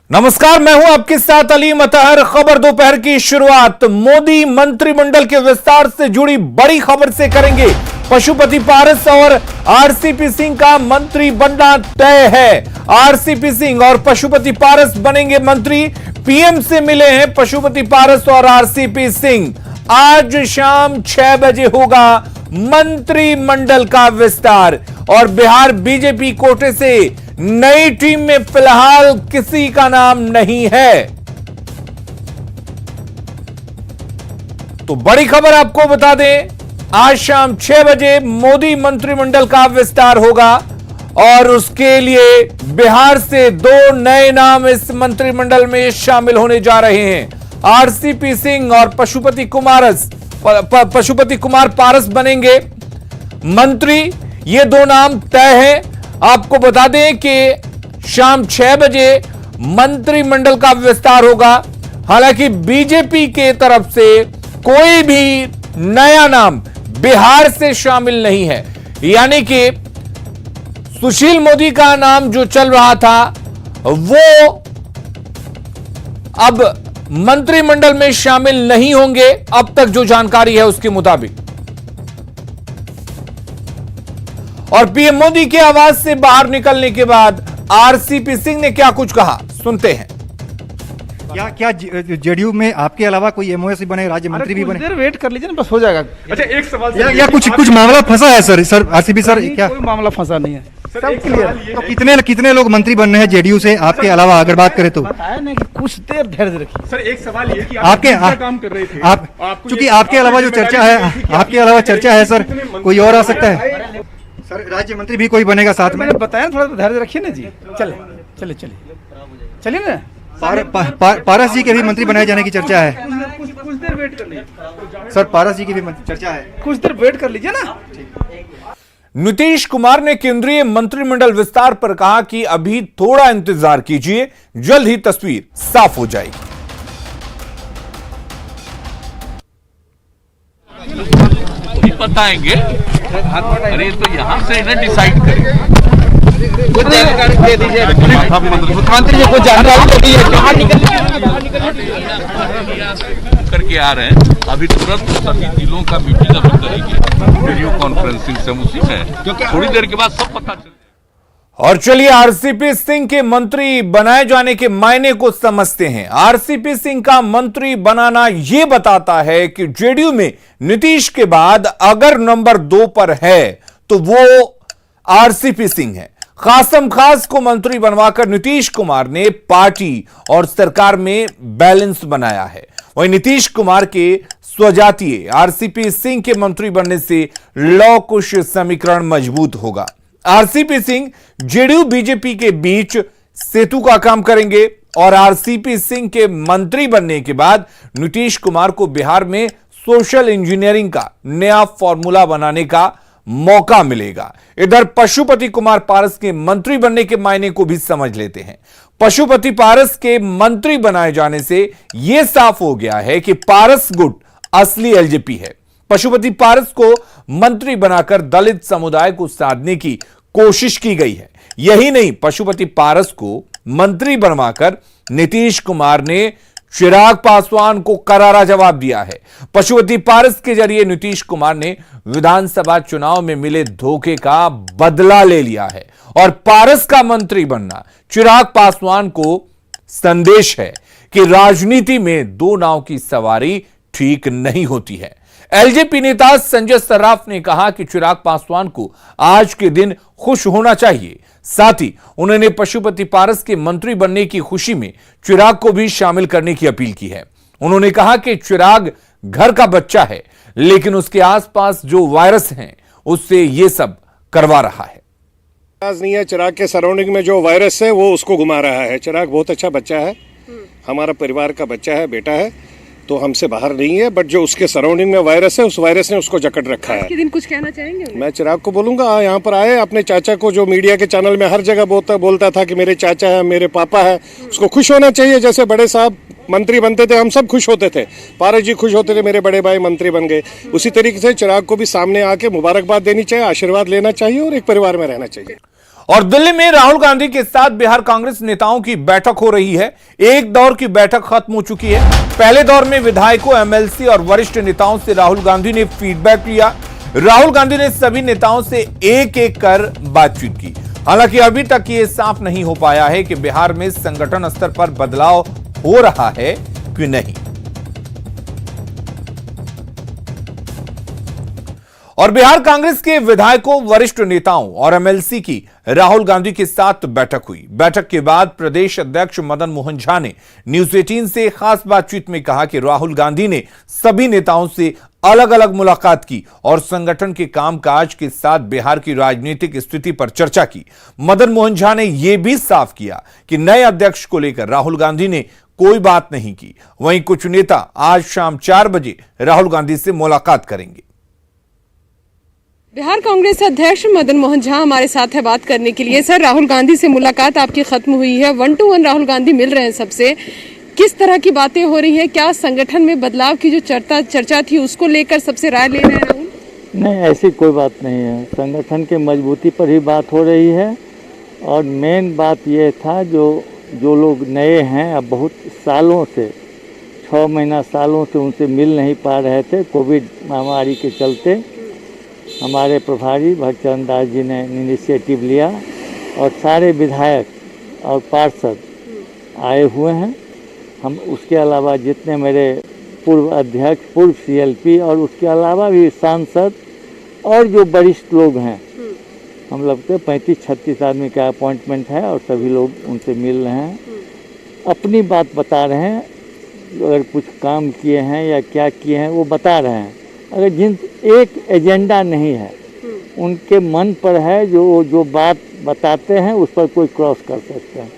नमस्कार, मैं हूं आपके साथ अली मतहर। खबर दोपहर की शुरुआत मोदी मंत्रिमंडल के विस्तार से जुड़ी बड़ी खबर से करेंगे। पशुपति पारस और आरसीपी सिंह का मंत्री बनना तय है। आरसीपी सिंह और पशुपति पारस बनेंगे मंत्री। पीएम से मिले हैं पशुपति पारस और आरसीपी सिंह। आज शाम 6 बजे होगा मंत्रिमंडल का विस्तार और बिहार बीजेपी कोटे से नई टीम में फिलहाल किसी का नाम नहीं है। तो बड़ी खबर आपको बता दें, आज शाम 6 बजे मोदी मंत्रिमंडल का विस्तार होगा और उसके लिए बिहार से 2 नए नाम इस मंत्रिमंडल में शामिल होने जा रहे हैं। आरसीपी सिंह और पशुपति कुमार पारस बनेंगे मंत्री। ये 2 नाम तय है। आपको बता दें कि शाम 6 बजे मंत्रिमंडल का विस्तार होगा। हालांकि बीजेपी के तरफ से कोई भी नया नाम बिहार से शामिल नहीं है, यानी कि सुशील मोदी का नाम जो चल रहा था वो अब मंत्रिमंडल में शामिल नहीं होंगे, अब तक जो जानकारी है उसके मुताबिक। और पीएम मोदी के आवाज से बाहर निकलने के बाद आरसीपी सिंह ने क्या कुछ कहा, सुनते हैं। क्या जेडीयू में आपके अलावा कोई एमओएस बने, राज्य मंत्री भी बने? वेट कर लीजिए ना, बस हो जाएगा। अच्छा, एक सवाल या कुछ मामला फंसा है सर आरसीपी सर? क्या कोई मामला फंसा नहीं है सर, एक सवाल ये तो कितने लोग मंत्री बन रहे हैं जेडीयू से आपके अलावा, अगर बात करें तो? बताया ना कि कुछ देर धैर्य रखिए। सर, एक सवाल ये कि आपके काम कर रहे थे आप, चूंकि आपके अलावा जो चर्चा है, आपके अलावा चर्चा है सर, कोई और आ सकता है सर? राज्य मंत्री भी कोई बनेगा साथ में? मैंने बताया, थोड़ा धैर्य रखिए ना जी। चलिए ना। पारस जी के भी मंत्री बनाए जाने की चर्चा है कुछ देर वेट कर लीजिए सर। पारस जी की भी चर्चा है, कुछ देर वेट कर लीजिए ना। नीतीश कुमार ने केंद्रीय मंत्रिमंडल विस्तार पर कहा कि अभी थोड़ा इंतजार कीजिए, जल्द ही तस्वीर साफ हो जाएगी। बताएंगे। अरे तो यहाँ से इन्हें डिसाइड करेंगे। कुछ जानकारी दे दीजिए मुख्यमंत्री जी, कुछ जानकारी दीजिए। कहाँ करके आ रहे हैं, अभी तुरंत सभी जिलों का मीटिंग अभी करेंगे वीडियो कॉन्फ्रेंसिंग से, उसी में थोड़ी देर के बाद सब पता चल। और चलिए आरसीपी सिंह के मंत्री बनाए जाने के मायने को समझते हैं। आरसीपी सिंह का मंत्री बनाना यह बताता है कि जेडीयू में नीतीश के बाद अगर नंबर 2 पर है तो वो आरसीपी सिंह है। कासम खास को मंत्री बनवाकर नीतीश कुमार ने पार्टी और सरकार में बैलेंस बनाया है। वहीं नीतीश कुमार के स्वजातीय आरसीपी सिंह के मंत्री बनने से लौ कुश समीकरण मजबूत होगा। आरसीपी सिंह जेडीयू बीजेपी के बीच सेतु का काम करेंगे और आरसीपी सिंह के मंत्री बनने के बाद नीतीश कुमार को बिहार में सोशल इंजीनियरिंग का नया फॉर्मूला बनाने का मौका मिलेगा। इधर पशुपति कुमार पारस के मंत्री बनने के मायने को भी समझ लेते हैं। पशुपति पारस के मंत्री बनाए जाने से यह साफ हो गया है कि पारस गुट असली एलजेपी है। पशुपति पारस को मंत्री बनाकर दलित समुदाय को साधने की कोशिश की गई है। यही नहीं, पशुपति पारस को मंत्री बनवाकर नीतीश कुमार ने चिराग पासवान को करारा जवाब दिया है। पशुपति पारस के जरिए नीतीश कुमार ने विधानसभा चुनाव में मिले धोखे का बदला ले लिया है और पारस का मंत्री बनना चिराग पासवान को संदेश है कि राजनीति में 2 नाव की सवारी ठीक नहीं होती है। एलजेपी नेता संजय सर्राफ ने कहा कि चिराग पासवान को आज के दिन खुश होना चाहिए। साथ ही उन्होंने पशुपति पारस के मंत्री बनने की खुशी में चिराग को भी शामिल करने की अपील की है। उन्होंने कहा कि चिराग घर का बच्चा है, लेकिन उसके आसपास जो वायरस हैं उससे ये सब करवा रहा है। नहीं है, चिराग के सराउंडिंग में जो वायरस है वो उसको घुमा रहा है। चिराग बहुत अच्छा बच्चा है, हमारा परिवार का बच्चा है, बेटा है, तो हमसे बाहर नहीं है, बट जो उसके सराउंडिंग में वायरस है, उस वायरस ने उसको जकड़ रखा है। दिन कुछ कहना चाहेंगे? मैं चिराग को बोलूंगा, यहाँ पर आए, अपने चाचा को जो मीडिया के चैनल में हर जगह बोलता था कि मेरे चाचा है, मेरे पापा है, उसको खुश होना चाहिए। जैसे बड़े साहब मंत्री बनते थे, हम सब खुश होते थे, पारस जी खुश होते थे, मेरे बड़े भाई मंत्री बन गए। उसी तरीके से चिराग को भी सामने आके मुबारकबाद देनी चाहिए, आशीर्वाद लेना चाहिए और एक परिवार में रहना चाहिए। और दिल्ली में राहुल गांधी के साथ बिहार कांग्रेस नेताओं की बैठक हो रही है। एक दौर की बैठक खत्म हो चुकी है। पहले दौर में विधायकों, एमएलसी और वरिष्ठ नेताओं से राहुल गांधी ने फीडबैक लिया। राहुल गांधी ने सभी नेताओं से एक एक कर बातचीत की। हालांकि अभी तक ये साफ नहीं हो पाया है कि बिहार में संगठन स्तर पर बदलाव हो रहा है कि नहीं। और बिहार कांग्रेस के विधायकों, वरिष्ठ नेताओं और एमएलसी की राहुल गांधी के साथ बैठक हुई। बैठक के बाद प्रदेश अध्यक्ष मदन मोहन झा ने न्यूज 18 से खास बातचीत में कहा कि राहुल गांधी ने सभी नेताओं से अलग अलग मुलाकात की और संगठन के कामकाज के साथ बिहार की राजनीतिक स्थिति पर चर्चा की। मदन मोहन झा ने यह भी साफ किया कि नए अध्यक्ष को लेकर राहुल गांधी ने कोई बात नहीं की। वहीं कुछ नेता आज शाम 4 बजे राहुल गांधी से मुलाकात करेंगे। बिहार कांग्रेस अध्यक्ष मदन मोहन झा हमारे साथ है बात करने के लिए। सर, राहुल गांधी से मुलाकात आपकी खत्म हुई है, 1 to 1 राहुल गांधी मिल रहे हैं सबसे। किस तरह की बातें हो रही है? क्या संगठन में बदलाव की जो चर्चा थी उसको लेकर सबसे राय ले रहे हैं राहुल? नहीं, ऐसी कोई बात नहीं है। संगठन के मजबूती पर ही बात हो रही है और मेन बात यह था जो लोग नए हैं, अब बहुत सालों से 6 महीना सालों से उनसे मिल नहीं पा रहे थे कोविड महामारी के चलते। हमारे प्रभारी भगचरण दास जी ने इनिशिएटिव लिया और सारे विधायक और पार्षद आए हुए हैं। हम उसके अलावा जितने मेरे पूर्व अध्यक्ष, पूर्व सीएलपी और उसके अलावा भी सांसद और जो वरिष्ठ लोग हैं, हम लोग के 35-36 आदमी का अपॉइंटमेंट है और सभी लोग उनसे मिल रहे हैं, अपनी बात बता रहे हैं। अगर कुछ काम किए हैं या क्या किए हैं वो बता रहे हैं। अगर जिन एक एजेंडा नहीं है, उनके मन पर है, जो बात बताते हैं उस पर कोई क्रॉस कर सकते हैं,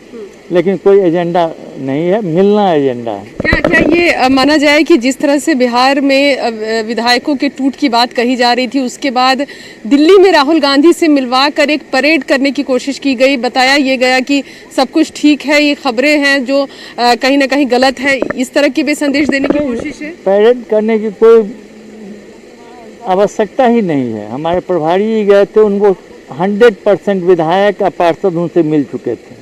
लेकिन कोई एजेंडा नहीं है, मिलना एजेंडा है। क्या ये माना जाए कि जिस तरह से बिहार में विधायकों के टूट की बात कही जा रही थी, उसके बाद दिल्ली में राहुल गांधी से मिलवा कर एक परेड करने की कोशिश की गई, बताया ये गया कि सब कुछ ठीक है, ये खबरें हैं जो कहीं ना कहीं गलत है, इस तरह की भी संदेश देने की कोशिश है? परेड करने की कोई आवश्यकता ही नहीं है। हमारे प्रभारी जी गए थे, उनको 100% विधायक या पार्षद उनसे मिल चुके थे।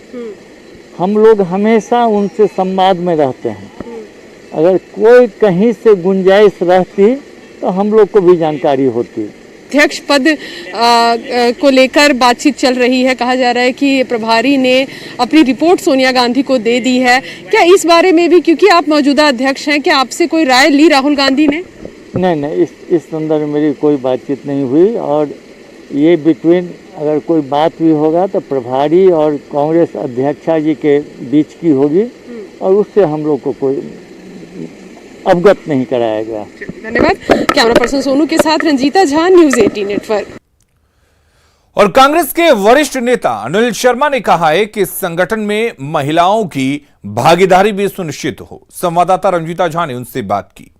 हम लोग हमेशा उनसे संवाद में रहते हैं। अगर कोई कहीं से गुंजाइश रहती तो हम लोग को भी जानकारी होती। अध्यक्ष पद को लेकर बातचीत चल रही है। कहा जा रहा है कि प्रभारी ने अपनी रिपोर्ट सोनिया गांधी को दे दी है। क्या इस बारे में भी, क्योंकि आप मौजूदा अध्यक्ष हैं, क्या आपसे कोई राय ली राहुल गांधी ने? नहीं, इस संदर्भ में मेरी कोई बातचीत नहीं हुई। और ये बिटवीन अगर कोई बात भी होगा तो प्रभारी और कांग्रेस अध्यक्षा जी के बीच की होगी और उससे हम लोग को कोई अवगत नहीं कराया गया। धन्यवाद। कैमरा पर्सन सोनू के साथ रंजीता झा, न्यूज 18 नेटवर्क। और कांग्रेस के वरिष्ठ नेता अनिल शर्मा ने कहा है कि संगठन में महिलाओं की भागीदारी भी सुनिश्चित हो। संवाददाता रंजीता झा ने उनसे बात की।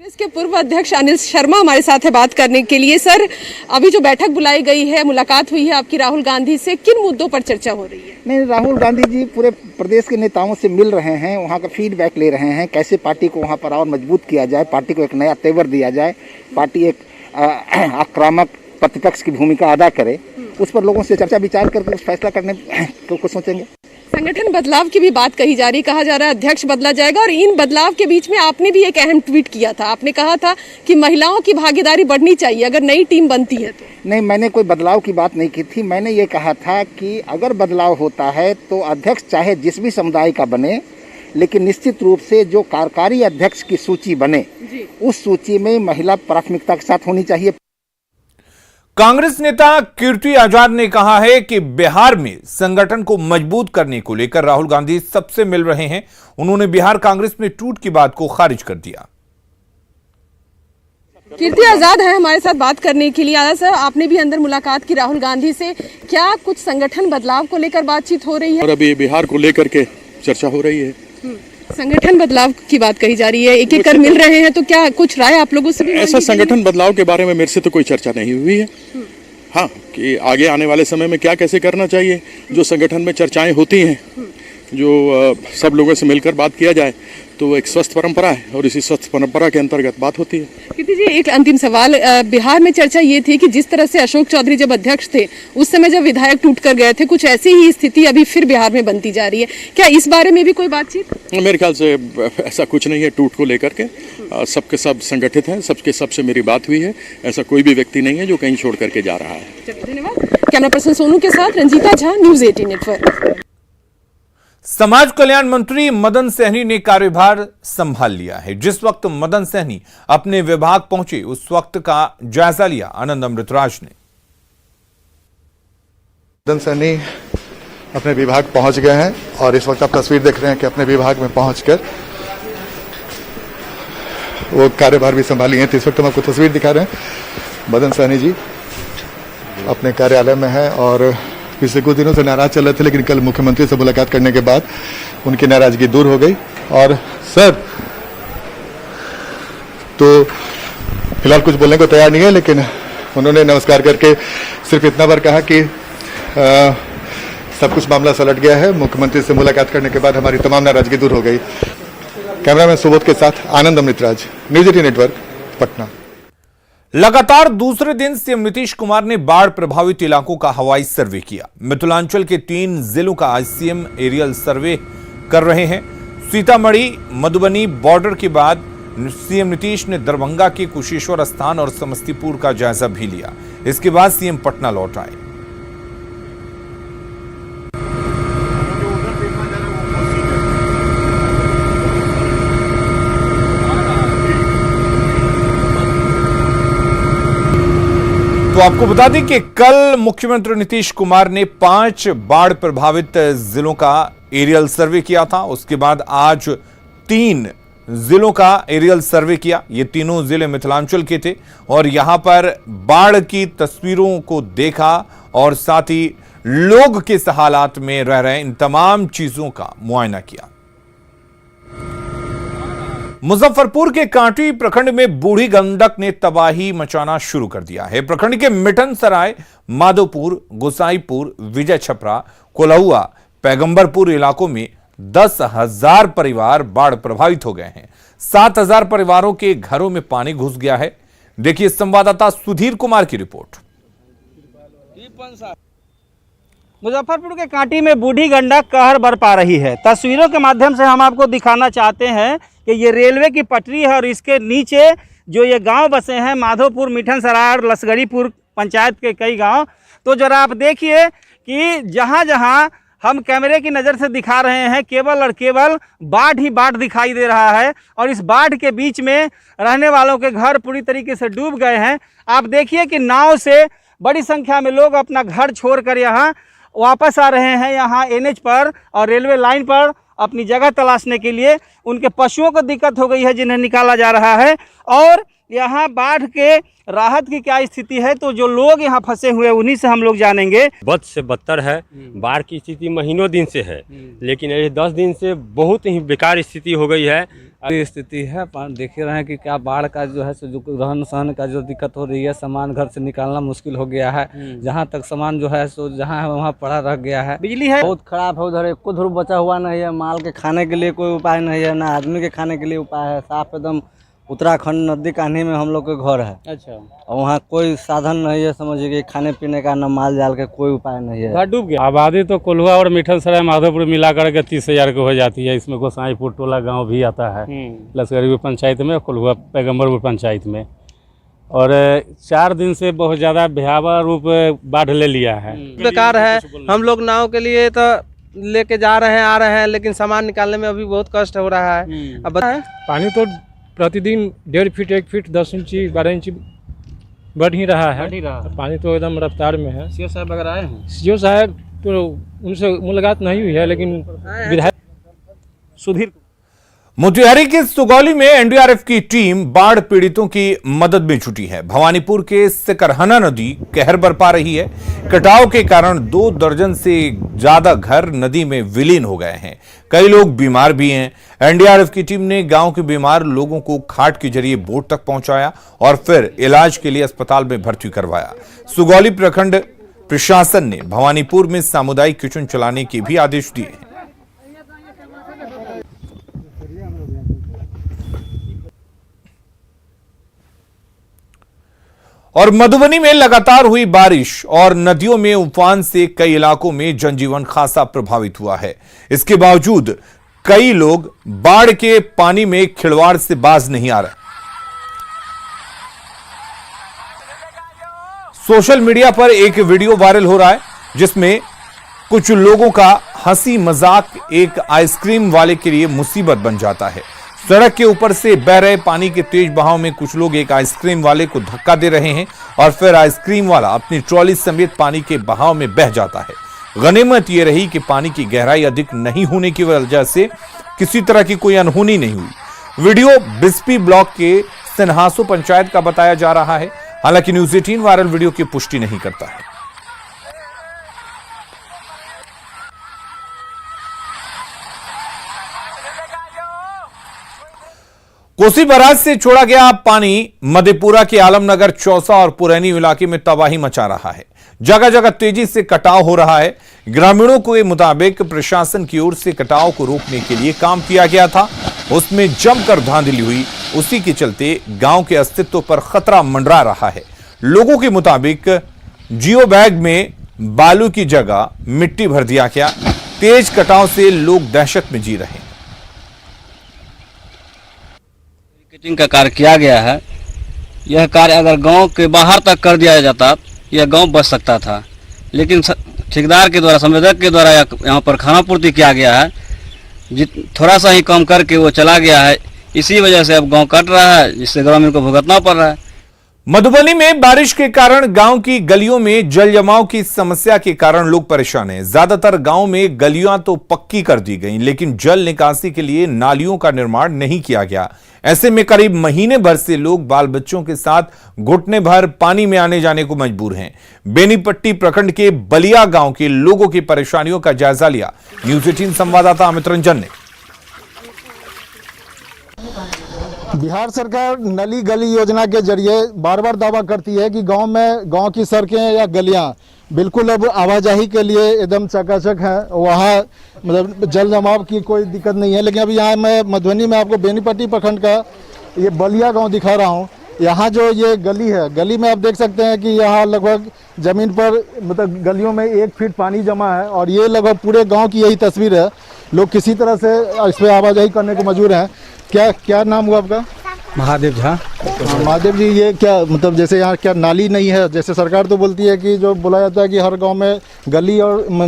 कांग्रेस के पूर्व अध्यक्ष अनिल शर्मा हमारे साथ है बात करने के लिए। सर, अभी जो बैठक बुलाई गई है, मुलाकात हुई है आपकी राहुल गांधी से, किन मुद्दों पर चर्चा हो रही है? नहीं, राहुल गांधी जी पूरे प्रदेश के नेताओं से मिल रहे हैं, वहाँ का फीडबैक ले रहे हैं, कैसे पार्टी को वहाँ पर और मजबूत किया जाए, पार्टी को एक नया तेवर दिया जाए, पार्टी एक आक्रामक प्रतिपक्ष की भूमिका अदा करे, उस पर लोगों से चर्चा विचार करके उस फैसला करने को सोचेंगे। संगठन बदलाव की भी बात कही जा रही, कहा जा रहा है अध्यक्ष बदला जाएगा और इन बदलाव के बीच में आपने भी एक अहम ट्वीट किया था। आपने कहा था कि महिलाओं की भागीदारी बढ़नी चाहिए अगर नई टीम बनती है तो। नहीं, मैंने कोई बदलाव की बात नहीं की थी। मैंने ये कहा था कि अगर बदलाव होता है तो अध्यक्ष चाहे जिस भी समुदाय का बने, लेकिन निश्चित रूप से जो कार्यकारी अध्यक्ष की सूची बने उस सूची में महिला प्राथमिकता के साथ होनी चाहिए। कांग्रेस नेता कीर्ति आजाद ने कहा है कि बिहार में संगठन को मजबूत करने को लेकर राहुल गांधी सबसे मिल रहे हैं। उन्होंने बिहार कांग्रेस में टूट की बात को खारिज कर दिया। कीर्ति आजाद है हमारे साथ बात करने के लिए। आजाद सर, आपने भी अंदर मुलाकात की राहुल गांधी से, क्या कुछ संगठन बदलाव को लेकर बातचीत हो रही है? और अभी बिहार को लेकर के चर्चा हो रही है। संगठन बदलाव की बात कही जा रही है, एक एक कर मिल रहे हैं, तो क्या कुछ राय आप लोगों से भी? ऐसा संगठन बदलाव के बारे में मेरे से तो कोई चर्चा नहीं हुई है। हाँ, कि आगे आने वाले समय में क्या कैसे करना चाहिए, जो संगठन में चर्चाएं होती हैं, जो सब लोगों से मिलकर बात किया जाए, तो तो वो एक स्वस्थ परंपरा है और इसी स्वस्थ परंपरा के अंतर्गत बात होती है। कीर्ति जी, एक अंतिम सवाल। बिहार में चर्चा ये थी कि जिस तरह से अशोक चौधरी जब अध्यक्ष थे उस समय जब विधायक टूट कर गए थे, कुछ ऐसी ही स्थिति अभी फिर बिहार में बनती जा रही है। क्या इस बारे में भी कोई बातचीत? मेरे ख्याल से ऐसा कुछ नहीं है टूट को लेकर के। सबके सब संगठित हैं, सबके सबसे मेरी बात हुई है। ऐसा कोई भी व्यक्ति नहीं है जो कहीं छोड़ करके जा रहा है। धन्यवाद। कैमरा पर्सन सोनू के साथ रंजीता झा, न्यूज़ 18 नेटवर्क। समाज कल्याण मंत्री मदन सहनी ने कार्यभार संभाल लिया है। जिस वक्त मदन सहनी अपने विभाग पहुंचे उस वक्त का जायजा लिया आनंद अमृतराज ने। मदन सहनी अपने विभाग पहुंच गए हैं और इस वक्त आप तस्वीर देख रहे हैं कि अपने विभाग में पहुंचकर वो कार्यभार भी संभाली है। तो इस वक्त हम आपको तस्वीर दिखा रहे हैं। मदन सहनी जी अपने कार्यालय में है और पिछले कुछ दिनों से नाराज चल रहे थे, लेकिन कल मुख्यमंत्री से मुलाकात करने के बाद उनकी नाराजगी दूर हो गई। और सर तो फिलहाल कुछ बोलने को तैयार नहीं है, लेकिन उन्होंने नमस्कार करके सिर्फ इतना बार कहा कि सब कुछ मामला सलट गया है। मुख्यमंत्री से मुलाकात करने के बाद हमारी तमाम नाराजगी दूर हो गई। कैमरामैन सुबोध के साथ आनंद अमृतराज, न्यूज़ 18 नेटवर्क, पटना। लगातार दूसरे दिन सीएम नीतीश कुमार ने बाढ़ प्रभावित इलाकों का हवाई सर्वे किया। मिथिलांचल के 3 जिलों का आज सीएम एरियल सर्वे कर रहे हैं। सीतामढ़ी मधुबनी बॉर्डर के बाद सीएम नीतीश ने दरभंगा के कुशेश्वर स्थान और समस्तीपुर का जायजा भी लिया। इसके बाद सीएम पटना लौट आए। तो आपको बता दें कि कल मुख्यमंत्री नीतीश कुमार ने 5 बाढ़ प्रभावित जिलों का एरियल सर्वे किया था। उसके बाद आज 3 जिलों का एरियल सर्वे किया। ये तीनों जिले मिथिलांचल के थे और यहां पर बाढ़ की तस्वीरों को देखा और साथ ही लोग किस हालात में रह रहे हैं इन तमाम चीजों का मुआयना किया। मुजफ्फरपुर के कांटी प्रखंड में बूढ़ी गंडक ने तबाही मचाना शुरू कर दिया है। प्रखंड के मिठन सराय, माधोपुर, गोसाईपुर, विजय छपरा, कोल्हुआ, पैगंबरपुर इलाकों में 10,000 परिवार बाढ़ प्रभावित हो गए हैं। 7,000 परिवारों के घरों में पानी घुस गया है। देखिए संवाददाता सुधीर कुमार की रिपोर्ट। मुजफ्फरपुर के कांटी में बूढ़ी गंडक कहर बरपा रही है। तस्वीरों के माध्यम से हम आपको दिखाना चाहते हैं कि ये रेलवे की पटरी है और इसके नीचे जो ये गांव बसे हैं, माधोपुर, मिठन सराय और लसगरीपुर पंचायत के कई गांव। तो जरा आप देखिए कि जहां जहां हम कैमरे की नज़र से दिखा रहे हैं केवल और केवल बाढ़ ही बाढ़ दिखाई दे रहा है और इस बाढ़ के बीच में रहने वालों के घर पूरी तरीके से डूब गए हैं। आप देखिए कि नाव से बड़ी संख्या में लोग अपना घर छोड़कर यहाँ वापस आ रहे हैं, यहाँ एनएच पर और रेलवे लाइन पर अपनी जगह तलाशने के लिए। उनके पशुओं को दिक्कत हो गई है जिन्हें निकाला जा रहा है। और यहाँ बाढ़ के राहत की क्या स्थिति है, तो जो लोग यहाँ फंसे हुए उन्हीं से हम लोग जानेंगे। बद से बदतर है। बाढ़ की स्थिति महीनों दिन से है, लेकिन ये 10 दिन से बहुत ही बेकार स्थिति हो गई है। स्थिति है देख रहे हैं कि क्या बाढ़ का जो है जो रहन सहन का जो दिक्कत हो रही है, सामान घर से निकालना मुश्किल हो गया है। जहाँ तक सामान जो है सो जहाँ है वहाँ पड़ा रह गया है। बिजली है बहुत खराब है, उधर एक ध्रुव बचा हुआ नहीं है। माल के खाने के लिए कोई उपाय नहीं है, ना आदमी के खाने के लिए उपाय है। साफ एकदम उत्तराखंड नदी कान्ही में हम लोग के घर है। अच्छा। और वहाँ कोई साधन नहीं है, समझिए कि खाने पीने का, न माल जाल के कोई उपाय नहीं है। घर डूब गया। आबादी तो कोल्हुआ और मिठन सराय माधोपुर मिला करके 30,000 की हो जाती है। इसमें गोसाईपुर टोला गांव भी आता है, लसगरीपुर पंचायत में, कोल्हुआ पैगंबरपुर पंचायत में। और 4 दिन से बहुत ज़्यादा भयावह रूप बाढ़ ले लिया है। बेकार है। हम लोग नाव के लिए तो लेके जा रहे हैं, आ रहे हैं, लेकिन सामान निकालने में अभी बहुत कष्ट हो रहा है। अब पानी तो प्रतिदिन 1.5 फीट 1 फीट 10 इंची 12 इंची बढ़ ही रहा है। पानी तो एकदम रफ्तार में है। सीओ साहब वगैरह आए हैं? सीओ साहब तो उनसे मुलाकात नहीं हुई है, लेकिन विधायक सुधीर। मोतिहारी के सुगौली में एनडीआरएफ की टीम बाढ़ पीड़ितों की मदद में जुटी है। भवानीपुर के सिकरहना नदी कहर बरपा रही है। कटाव के कारण 2 दर्जन से ज्यादा घर नदी में विलीन हो गए हैं। कई लोग बीमार भी हैं। एनडीआरएफ की टीम ने गांव के बीमार लोगों को खाट के जरिए बोट तक पहुंचाया और फिर इलाज के लिए अस्पताल में भर्ती करवाया। सुगौली प्रखंड प्रशासन ने भवानीपुर में सामुदायिक किचन चलाने के भी आदेश दिए हैं। और मधुबनी में लगातार हुई बारिश और नदियों में उफान से कई इलाकों में जनजीवन खासा प्रभावित हुआ है। इसके बावजूद कई लोग बाढ़ के पानी में खिलवाड़ से बाज नहीं आ रहे। सोशल मीडिया पर एक वीडियो वायरल हो रहा है जिसमें कुछ लोगों का हंसी मजाक एक आइसक्रीम वाले के लिए मुसीबत बन जाता है। सड़क के ऊपर से बह रहे पानी के तेज बहाव में कुछ लोग एक आइसक्रीम वाले को धक्का दे रहे हैं और फिर आइसक्रीम वाला अपनी ट्रॉली समेत पानी के बहाव में बह जाता है। गनीमत यह रही कि पानी की गहराई अधिक नहीं होने की वजह से किसी तरह की कोई अनहोनी नहीं हुई। वीडियो बिस्पी ब्लॉक के सिन्हासो पंचायत का बताया जा रहा है। हालांकि न्यूज़ 18 वायरल वीडियो की पुष्टि नहीं करता है। कोसी बराज से छोड़ा गया पानी मधेपुरा के आलमनगर, चौसा और पुरैनी इलाके में तबाही मचा रहा है। जगह जगह तेजी से कटाव हो रहा है। ग्रामीणों के मुताबिक प्रशासन की ओर से कटाव को रोकने के लिए काम किया गया था, उसमें जमकर धांधली हुई। उसी के चलते गांव के अस्तित्व पर खतरा मंडरा रहा है। लोगों के मुताबिक जियो बैग में बालू की जगह मिट्टी भर दिया गया। तेज कटाव से लोग दहशत में जी रहे हैं। का कार्य किया गया है। यह कार्य अगर गांव के बाहर तक कर दिया जाता यह गांव बच सकता था, लेकिन ठेकेदार के द्वारा, संवेदक के द्वारा यहाँ पर खानापूर्ति किया गया है। थोड़ा सा ही कम करके वो चला गया है। इसी वजह से अब गांव कट रहा है, जिससे ग्रामीण को भुगतना पड़ रहा है। मधुबनी में बारिश के कारण गांव की गलियों में जल जमाव की समस्या के कारण लोग परेशान हैं। ज्यादातर गांव में गलियां तो पक्की कर दी गई, लेकिन जल निकासी के लिए नालियों का निर्माण नहीं किया गया। ऐसे में करीब महीने भर से लोग बाल बच्चों के साथ घुटने भर पानी में आने जाने को मजबूर हैं। बेनीपट्टी प्रखंड के बलिया गांव के लोगों की परेशानियों का जायजा लिया न्यूज़ 18 संवाददाता अमित रंजन ने। बिहार सरकार नली गली योजना के जरिए बार बार दावा करती है कि गांव की सड़कें या गलियां बिल्कुल अब आवाजाही के लिए एकदम चकाचक है। वहाँ मतलब जल जमाव की कोई दिक्कत नहीं है। लेकिन अभी यहाँ मैं मधुबनी में आपको बेनीपट्टी प्रखंड का ये बलिया गांव दिखा रहा हूँ। यहाँ जो ये गली है, गली में आप देख सकते हैं कि यहाँ लगभग ज़मीन पर मतलब गलियों में 1 फीट पानी जमा है और ये लगभग पूरे गाँव की यही तस्वीर है। लोग किसी तरह से इस पर आवाजाही करने को मजबूर हैं। क्या नाम हुआ आपका? महादेव झा। महादेव जी, ये क्या मतलब जैसे यहाँ क्या नाली नहीं है? जैसे सरकार तो बोलती है कि जो बोला जाता है कि हर गांव में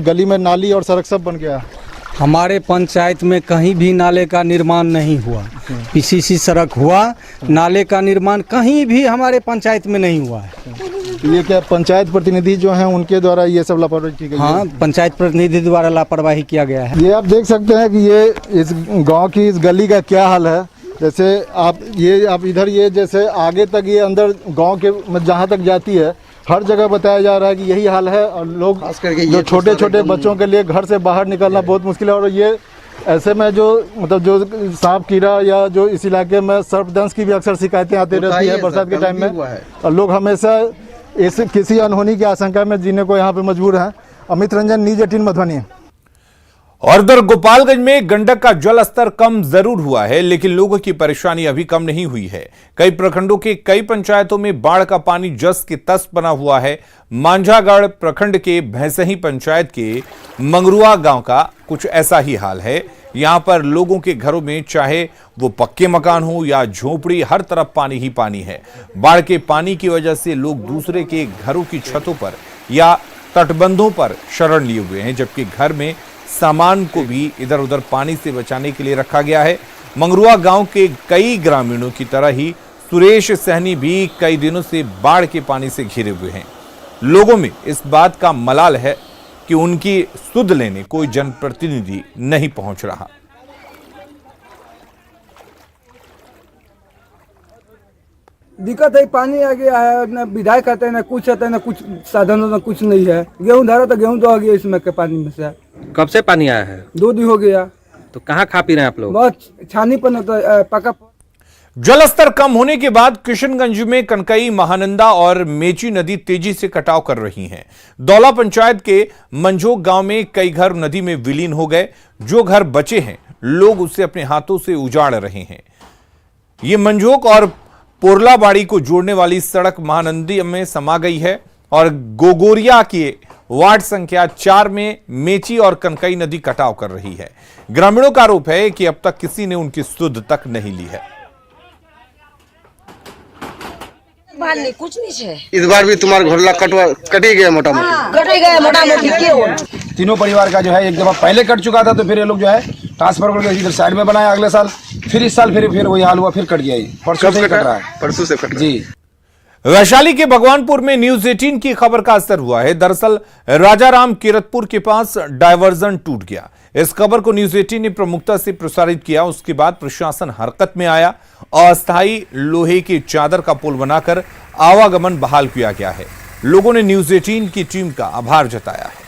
गली में नाली और सड़क सब बन गया। हमारे पंचायत में कहीं भी नाले का निर्माण नहीं हुआ। पीसीसी सड़क हुआ, नाले का निर्माण कहीं भी हमारे पंचायत में नहीं हुआ है। ये क्या पंचायत प्रतिनिधि जो हैं उनके द्वारा ये सब लापरवाही की गई? हाँ, पंचायत प्रतिनिधि द्वारा लापरवाही किया गया है। ये आप देख सकते हैं कि ये इस गांव की इस गली का क्या हाल है। जैसे आप इधर ये जैसे आगे तक ये अंदर गांव के जहाँ तक जाती है, हर जगह बताया जा रहा है कि यही हाल है और लोग जो छोटे छोटे बच्चों के लिए घर से बाहर निकलना बहुत मुश्किल है। और ये ऐसे में जो मतलब जो सांप कीड़ा या जो इस इलाके में सर्पदंश की भी अक्सर शिकायतें आती रहती है बरसात के टाइम में, और लोग हमेशा इस किसी अनहोनी की आशंका में जीने को यहाँ पे मजबूर हैं। अमित रंजन, न्यूज़ 18 मधुबनी। और उधर गोपालगंज में गंडक का जल स्तर कम जरूर हुआ है, लेकिन लोगों की परेशानी अभी कम नहीं हुई है। कई प्रखंडों के कई पंचायतों में बाढ़ का पानी जस के तस बना हुआ है। मांझागढ़ प्रखंड के भैंसही पंचायत के मंगरुआ गांव का कुछ ऐसा ही हाल है। यहां पर लोगों के घरों में चाहे वो पक्के मकान हो या झोपड़ी, हर तरफ पानी ही पानी है। बाढ़ के पानी की वजह से लोग दूसरे के घरों की छतों पर या तटबंधों पर शरण लिए हुए हैं, जबकि घर में सामान को भी इधर उधर पानी से बचाने के लिए रखा गया है। मंगरुआ गांव के कई ग्रामीणों की तरह ही सुरेश सहनी भी कई दिनों से बाढ़ के पानी से घिरे हुए हैं। लोगों में इस बात का मलाल है कि उनकी सुध लेने कोई जनप्रतिनिधि नहीं पहुंच रहा। दिक्कत है, पानी आ गया है, न विधायक कहते हैं, न कुछ है, न कुछ साधन, न कुछ नहीं है। गेहूं धरा तो गेहूं तो आ गया इसमें के पानी में से। कब से पानी आया है? 2 दिन हो गया। तो कहाँ खा पी रहे हैं आप लोग? बहुत छानी पर तो पका। जलस्तर कम होने के बाद किशनगंज में कनकई, महानंदा और मेची नदी तेजी से कटाव कर रही हैं। दौला पंचायत के मंझोक गांव में कई घर नदी में विलीन हो गए। जो घर बचे हैं लोग उसे अपने हाथों से उजाड़ रहे हैं। ये मंझोक और पोरलाबाड़ी को जोड़ने वाली सड़क महानंदी में समा गई है और गोगोरिया के वार्ड संख्या 4 में मेची और कनकई नदी कटाव कर रही है। ग्रामीणों का आरोप है कि अब तक किसी ने उनकी सुध तक नहीं ली है। नहीं, कुछ नहीं है। इस बार भी तुम्हारा घोरला कट ही गया मोटा मोटी। कट ही गया मोटा मोटी। तीनों परिवार का जो है एक दफा पहले कट चुका था, तो फिर ये लोग जो है ट्रांसफर करके इधर साइड में बनाया अगले साल, फिर इस साल फिर वही हाल हुआ, फिर कट गया। परसों से कट रहा है, परसों से कट जी। वैशाली के भगवानपुर में न्यूज 18 की खबर का असर हुआ है। दरअसल राजाराम किरतपुर के पास डायवर्जन टूट गया। इस खबर को न्यूज 18 ने प्रमुखता से प्रसारित किया। उसके बाद प्रशासन हरकत में आया। अस्थायी लोहे की चादर का पुल बनाकर आवागमन बहाल किया गया है। लोगों ने न्यूज 18 की टीम का आभार जताया है।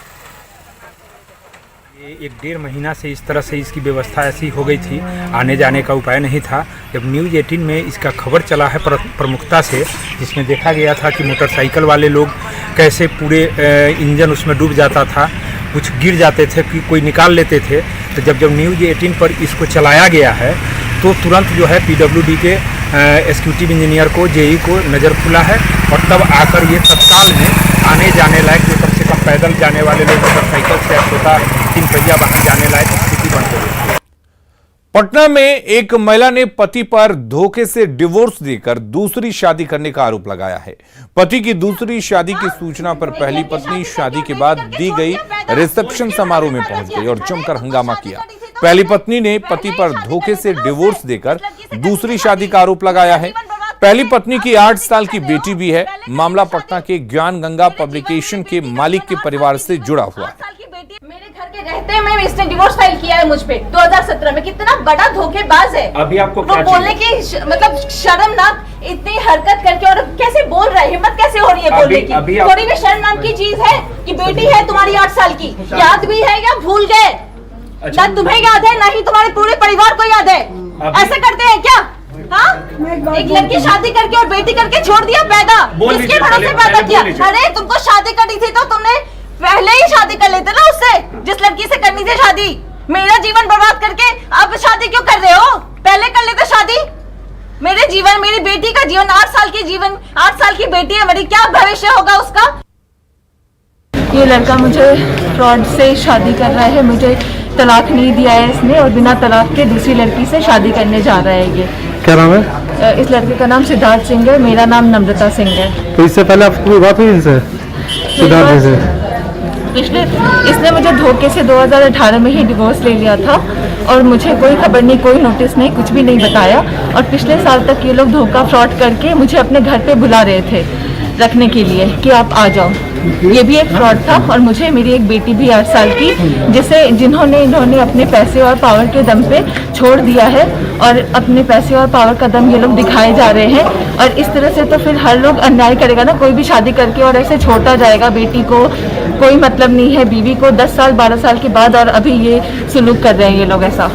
एक 1.5 महीना से इस तरह से इसकी व्यवस्था ऐसी हो गई थी, आने जाने का उपाय नहीं था। जब न्यूज़ 18 में इसका खबर चला है प्रमुखता से, जिसमें देखा गया था कि मोटरसाइकिल वाले लोग कैसे पूरे इंजन उसमें डूब जाता था, कुछ गिर जाते थे कि कोई निकाल लेते थे। तो जब न्यूज़ 18 पर इसको चलाया गया है तो तुरंत जो है PWD के एग्जीक्यूटिव इंजीनियर को, जेई को नज़र खुला है और तब आकर ये तत्काल में आने जाने लायक, जो कम से कम पैदल जाने वाले लोग मोटरसाइकिल से छोटा 3 पहिया वाहन जाने लायक स्थिति बन गई। पटना में एक महिला ने पति पर धोखे से डिवोर्स देकर दूसरी शादी करने का आरोप लगाया है। पति की दूसरी शादी की सूचना पर पहली पत्नी शादी के बाद दी गई रिसेप्शन समारोह में पहुंच गई और जमकर हंगामा किया। पहली पत्नी ने पति पर धोखे से डिवोर्स देकर दूसरी शादी का आरोप लगाया है। पहली पत्नी की 8 साल की बेटी भी है। मामला पटना के ज्ञान गंगा पब्लिकेशन के मालिक के परिवार से जुड़ा हुआ है। मेरे घर के रहते में इसने डिवोर्स फाइल किया है मुझ पे 2017 में। कितना बड़ा धोखेबाज है। अभी आपको क्या बोलने की मतलब शर्मनाक इतनी हरकत करके, और कैसे बोल रहा है, हिम्मत कैसे हो रही है बोलने की। थोड़ी भी शर्म नाम की चीज है कि बेटी है तुम्हारी 8 साल की, याद भी है या भूल गए? ना तुम्हें याद है ना ही तुम्हारे पूरे परिवार को याद है। ऐसा करते हैं क्या? हाँ, एक लड़की शादी करके और बेटी करके छोड़ दिया पैदा, किसके भरोसे पैदा किया? अरे तुमको शादी करनी थी तो तुमने पहले ही शादी कर लेते ना उससे, जिस लड़की से करनी थी शादी। मेरा जीवन बर्बाद करके अब शादी क्यों कर रहे हो? पहले कर लेते शादी। मेरे जीवन, मेरी बेटी का जीवन, 8 साल की बेटी है मेरी, क्या भविष्य होगा उसका? ये लड़का मुझे फ्रॉड से शादी कर रहा है, मुझे तलाक नहीं दिया है इसने, और बिना तलाक के दूसरी लड़की से शादी करने जा रहा है। ये क्या नाम है? इस लड़के का नाम सिद्धार्थ सिंह है, मेरा नाम नम्रता सिंह है। तो इससे पहले आपकी बात हुई इनसे? सिद्धार्थ से पिछले इसने मुझे धोखे से 2018 में ही डिवोर्स ले लिया था और मुझे कोई खबर नहीं, कोई नोटिस नहीं, कुछ भी नहीं बताया। और पिछले साल तक ये लोग धोखा फ्रॉड करके मुझे अपने घर पे बुला रहे थे रखने के लिए कि आप आ जाओ। ये भी एक फ्रॉड था। और मुझे मेरी एक बेटी भी 8 साल की, इन्होंने अपने पैसे और पावर के दम पे छोड़ दिया है, और अपने पैसे और पावर का दम ये लोग दिखाए जा रहे हैं। और इस तरह से तो फिर हर लोग अन्याय करेगा ना, कोई भी शादी करके और ऐसे छोड़ता जाएगा बेटी को, कोई मतलब नहीं है। बीवी को 10 साल 12 साल के बाद और अभी ये सुलूक कर रहे हैं ये लोग ऐसा।